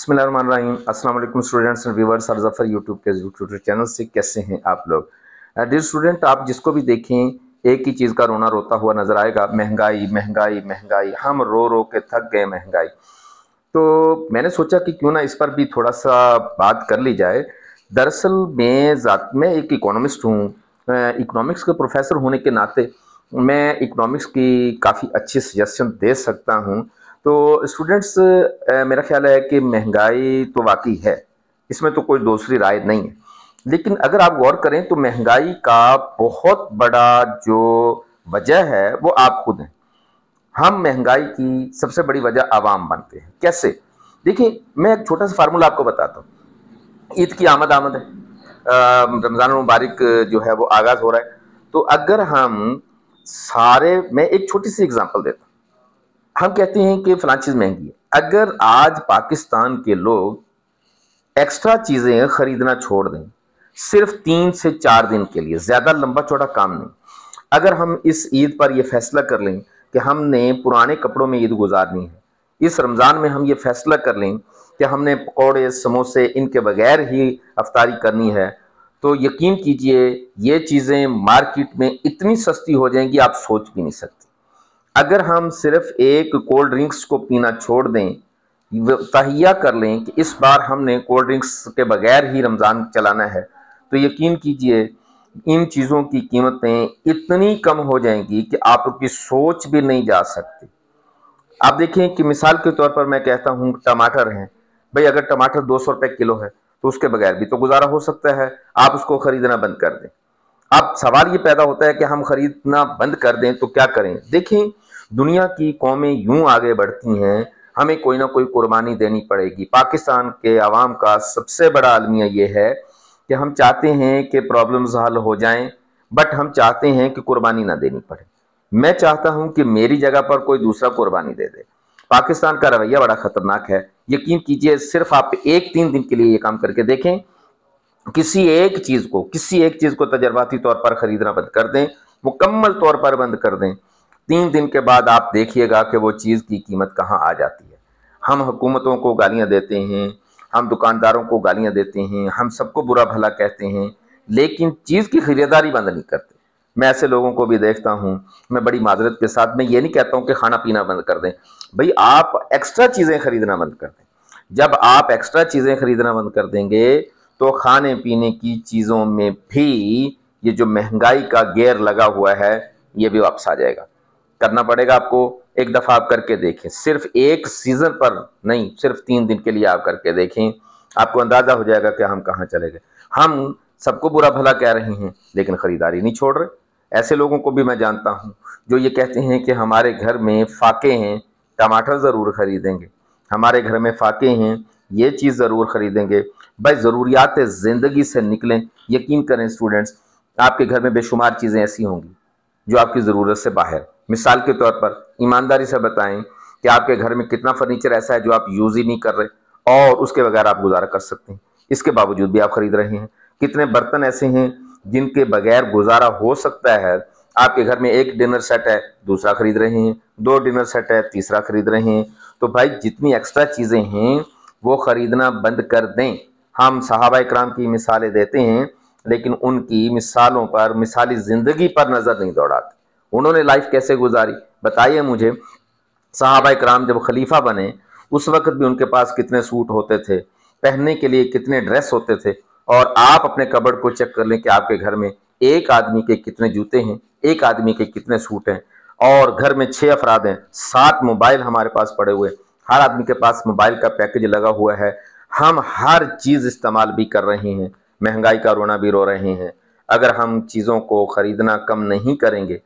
बिस्मिल्लाहिर्रहमानिर्रहीम। अस्सलाम वालेकुम students and viewers. Sir Zafar YouTube के यूट्यूब चैनल से कैसे हैं आप लोग। डियर स्टूडेंट, आप जिसको भी देखें एक ही चीज़ का रोना रोता हुआ नजर आएगा, महंगाई महंगाई महंगाई। हम रो रो के थक गए महंगाई। तो मैंने सोचा कि क्यों ना इस पर भी थोड़ा सा बात कर ली जाए। दरअसल मैं एक इकोनॉमिस्ट हूँ। इकोनॉमिक्स के प्रोफेसर होने के नाते मैं इकोनॉमिक्स की काफ़ी अच्छी सजेशन दे सकता हूँ। तो स्टूडेंट्स, मेरा ख्याल है कि महंगाई तो वाकई है, इसमें तो कोई दूसरी राय नहीं है। लेकिन अगर आप गौर करें तो महंगाई का बहुत बड़ा जो वजह है वो आप खुद हैं। हम महंगाई की सबसे बड़ी वजह आवाम बनते हैं। कैसे? देखिए, मैं एक छोटा सा फार्मूला आपको बताता हूँ। ईद की आमद आमद है, रमज़ान मुबारक जो है वो आगाज़ हो रहा है। तो अगर हम मैं एक छोटी सी एग्जांपल देता हूँ। हम कहते हैं कि फलां चीज़ महंगी है। अगर आज पाकिस्तान के लोग एक्स्ट्रा चीज़ें खरीदना छोड़ दें सिर्फ 3 से 4 दिन के लिए, ज़्यादा लंबा चौड़ा काम नहीं, अगर हम इस ईद पर यह फैसला कर लें कि हमने पुराने कपड़ों में ईद गुजारनी है, इस रमज़ान में हम ये फैसला कर लें कि हमने पकौड़े समोसे इनके बगैर ही अफ्तारी करनी है, तो यकीन कीजिए ये चीज़ें मार्केट में इतनी सस्ती हो जाएंगी आप सोच भी नहीं सकते। अगर हम सिर्फ एक कोल्ड ड्रिंक्स को पीना छोड़ दें, तहिया कर लें कि इस बार हमने कोल्ड ड्रिंक्स के बगैर ही रमज़ान चलाना है, तो यकीन कीजिए इन चीज़ों की कीमतें इतनी कम हो जाएंगी कि आप उसकी सोच भी नहीं जा सकती। आप देखें कि मिसाल के तौर पर मैं कहता हूँ टमाटर हैं, भाई अगर टमाटर 200 रुपये किलो है तो उसके बगैर भी तो गुजारा हो सकता है, आप उसको खरीदना बंद कर दें। अब सवाल ये पैदा होता है कि हम खरीदना बंद कर दें तो क्या करें। देखें, दुनिया की कौमें यूं आगे बढ़ती हैं, हमें कोई ना कोई कुर्बानी देनी पड़ेगी। पाकिस्तान के अवाम का सबसे बड़ा अलमिया ये है कि हम चाहते हैं कि प्रॉब्लम्स हल हो जाएं, बट हम चाहते हैं कि कुर्बानी ना देनी पड़े। मैं चाहता हूं कि मेरी जगह पर कोई दूसरा कुर्बानी दे दे। पाकिस्तान का रवैया बड़ा खतरनाक है। यकीन कीजिए, सिर्फ आप 1-3 दिन के लिए ये काम करके देखें। किसी एक चीज को तजर्बाती तौर पर खरीदना बंद कर दें, मुकम्मल तौर पर बंद कर दें। 3 दिन के बाद आप देखिएगा कि वो चीज़ की कीमत कहाँ आ जाती है। हम हुकूमतों को गालियाँ देते हैं, हम दुकानदारों को गालियाँ देते हैं, हम सबको बुरा भला कहते हैं, लेकिन चीज़ की खरीदारी बंद नहीं करते। मैं ऐसे लोगों को भी देखता हूँ। मैं बड़ी माजरत के साथ मैं ये नहीं कहता हूँ कि खाना पीना बंद कर दें, भाई आप एक्स्ट्रा चीज़ें खरीदना बंद कर दें। जब आप एक्स्ट्रा चीज़ें खरीदना बंद कर देंगे तो खाने पीने की चीज़ों में भी ये जो महंगाई का गेयर लगा हुआ है ये भी वापस आ जाएगा। करना पड़ेगा आपको। एक दफ़ा आप करके देखें, सिर्फ एक सीज़न पर नहीं, सिर्फ 3 दिन के लिए आप करके देखें, आपको अंदाज़ा हो जाएगा कि हम कहाँ चले गए। हम सबको बुरा भला कह रहे हैं लेकिन ख़रीदारी नहीं छोड़ रहे। ऐसे लोगों को भी मैं जानता हूँ जो ये कहते हैं कि हमारे घर में फाके हैं, टमाटर ज़रूर खरीदेंगे, हमारे घर में फाके हैं, ये चीज़ ज़रूर खरीदेंगे। भाई ज़रूरियात ज़िंदगी से निकलें। यकीन करें स्टूडेंट्स, आपके घर में बेशुमार चीज़ें ऐसी होंगी जो आपकी ज़रूरत से बाहर। मिसाल के तौर पर ईमानदारी से बताएं कि आपके घर में कितना फर्नीचर ऐसा है जो आप यूज़ ही नहीं कर रहे और उसके बगैर आप गुजारा कर सकते हैं, इसके बावजूद भी आप खरीद रहे हैं। कितने बर्तन ऐसे हैं जिनके बगैर गुजारा हो सकता है। आपके घर में एक डिनर सेट है, दूसरा खरीद रहे हैं, 2 डिनर सेट है, तीसरा खरीद रहे हैं। तो भाई जितनी एक्स्ट्रा चीज़ें हैं वो खरीदना बंद कर दें। हम सहाबा इकराम की मिसालें देते हैं लेकिन उनकी मिसालों पर, मिसाली ज़िंदगी पर नज़र नहीं दौड़ाते। उन्होंने लाइफ कैसे गुजारी बताइए मुझे। सहाबा इकराम जब खलीफा बने उस वक्त भी उनके पास कितने सूट होते थे, पहनने के लिए कितने ड्रेस होते थे। और आप अपने कबर्ड को चेक कर लें कि आपके घर में एक आदमी के कितने जूते हैं, एक आदमी के कितने सूट हैं। और घर में 6 अफराद हैं, 7 मोबाइल हमारे पास पड़े हुए, हर आदमी के पास मोबाइल का पैकेज लगा हुआ है। हम हर चीज़ इस्तेमाल भी कर रहे हैं, महंगाई का रोना भी रो रहे हैं। अगर हम चीज़ों को ख़रीदना कम नहीं करेंगे,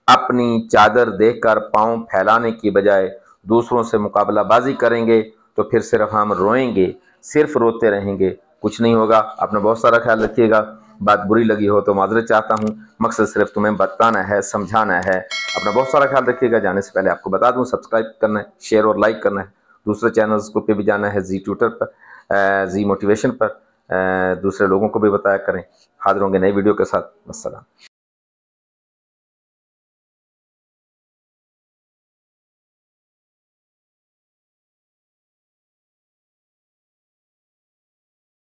अपनी चादर देखकर पाँव फैलाने की बजाय दूसरों से मुकाबलाबाजी करेंगे, तो फिर सिर्फ हम रोएंगे, सिर्फ रोते रहेंगे, कुछ नहीं होगा। अपना बहुत सारा ख्याल रखिएगा। बात बुरी लगी हो तो माजरत चाहता हूँ, मकसद सिर्फ तुम्हें बताना है, समझाना है। अपना बहुत सारा ख्याल रखिएगा। जाने से पहले आपको बता दूँ, सब्सक्राइब करना है, शेयर और लाइक करना है। दूसरे चैनल्स को पे भी जाना है, जी ट्यूटर पर, जी मोटिवेशन पर, दूसरे लोगों को भी बताया करें। हाजिर होंगे नई वीडियो के साथ। अस्सलाम।